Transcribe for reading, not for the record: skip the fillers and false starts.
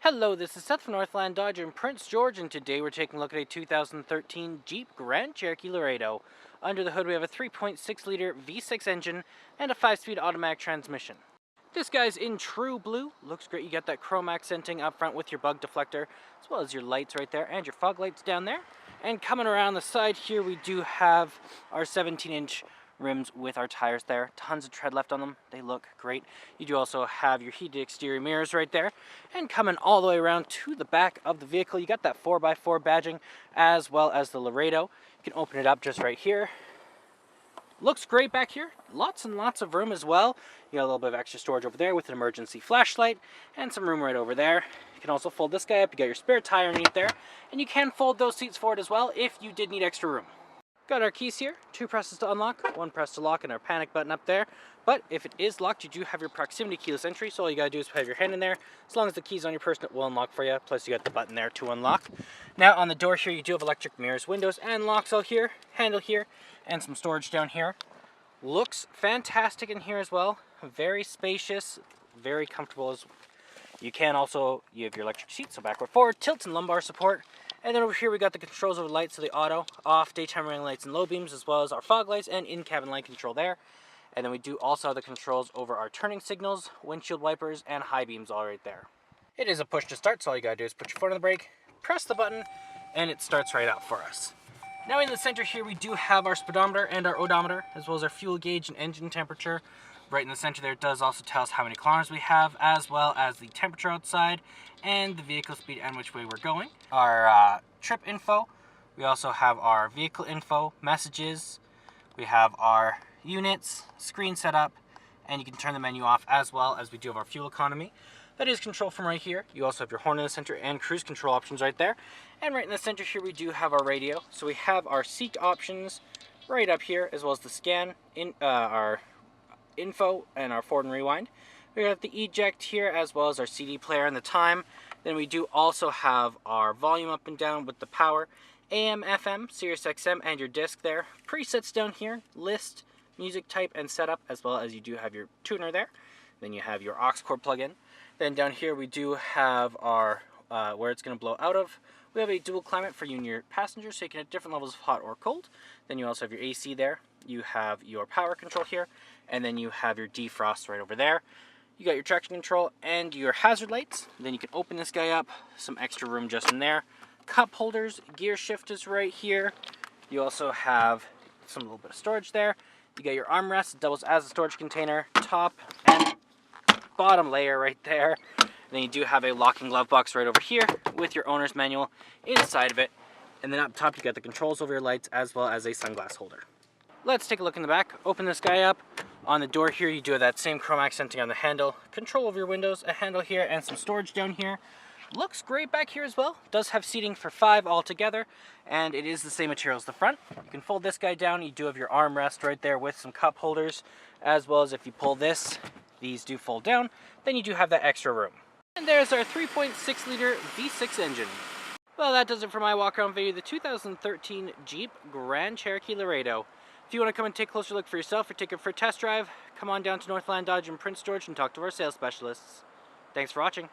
Hello, this is Seth from Northland Dodge in Prince George, and today we're taking a look at a 2013 Jeep Grand Cherokee Laredo. Under the hood we have a 3.6-liter V6 engine and a 5-speed automatic transmission. This guy's in true blue, looks great. You got that chrome accenting up front with your bug deflector, as well as your lights right there, and your fog lights down there. And coming around the side here, we do have our 17-inch rims with our tires there. Tons of tread left on them. They look great. You do also have your heated exterior mirrors right there. And coming all the way around to the back of the vehicle, you got that 4x4 badging as well as the Laredo. You can open it up just right here. Looks great back here. Lots and lots of room as well. You got a little bit of extra storage over there with an emergency flashlight and some room right over there. You can also fold this guy up. You got your spare tire underneath there. And you can fold those seats forward as well if you did need extra room. Got our keys here, 2 presses to unlock, 1 press to lock, and our panic button up there. But if it is locked, you do have your proximity keyless entry, so all you gotta do is have your hand in there. As long as the key's on your person, it will unlock for you. Plus you got the button there to unlock. Now on the door here, you do have electric mirrors, windows, and locks all here, handle here, and some storage down here. Looks fantastic in here as well. Very spacious, very comfortable as well. You can also, you have your electric seats, so backward, forward, tilt, and lumbar support. And then over here we got the controls over the lights, so the auto, off, daytime running lights, and low beams, as well as our fog lights and in-cabin light control there. And then we do also have the controls over our turning signals, windshield wipers, and high beams all right there. It is a push to start, so all you gotta do is put your foot on the brake, press the button, and it starts right up for us. Now in the center here we do have our speedometer and our odometer, as well as our fuel gauge and engine temperature. Right in the center there, it does also tell us how many kilometers we have, as well as the temperature outside and the vehicle speed and which way we're going. Our trip info, we also have our vehicle info, messages, we have our units, screen setup, and you can turn the menu off, as well as we do have our fuel economy. That is controlled from right here. You also have your horn in the center and cruise control options right there. And right in the center here we do have our radio. So we have our seat options right up here, as well as the scan, our info, and our forward and rewind. We have the eject here, as well as our CD player and the time. Then we do also have our volume up and down with the power, AM, FM, Sirius XM, and your disc there. Presets down here, list, music type, and setup, as well as you do have your tuner there. Then you have your aux cord plug-in. Then down here we do have our where it's going to blow out of. We have a dual climate for you and your passengers, so you can have different levels of hot or cold. Then you also have your AC there. You have your power control here, and then you have your defrost right over there. You got your traction control and your hazard lights. Then you can open this guy up, some extra room just in there. Cup holders, gear shifters right here. You also have some little bit of storage there. You got your armrest, it doubles as a storage container, top and bottom layer right there. And then you do have a locking glove box right over here with your owner's manual inside of it. And then up top you got the controls over your lights, as well as a sunglass holder. Let's take a look in the back. Open this guy up. On the door here, you do have that same chrome accenting on the handle. Control over your windows, a handle here, and some storage down here. Looks great back here as well. Does have seating for 5 altogether, and it is the same material as the front. You can fold this guy down. You do have your armrest right there with some cup holders, as well as if you pull this, these do fold down. Then you do have that extra room. And there's our 3.6-liter V6 engine. Well, that does it for my walk-around video of the 2013 Jeep Grand Cherokee Laredo. If you want to come and take a closer look for yourself or take it for a test drive, come on down to Northland Dodge in Prince George and talk to our sales specialists. Thanks for watching.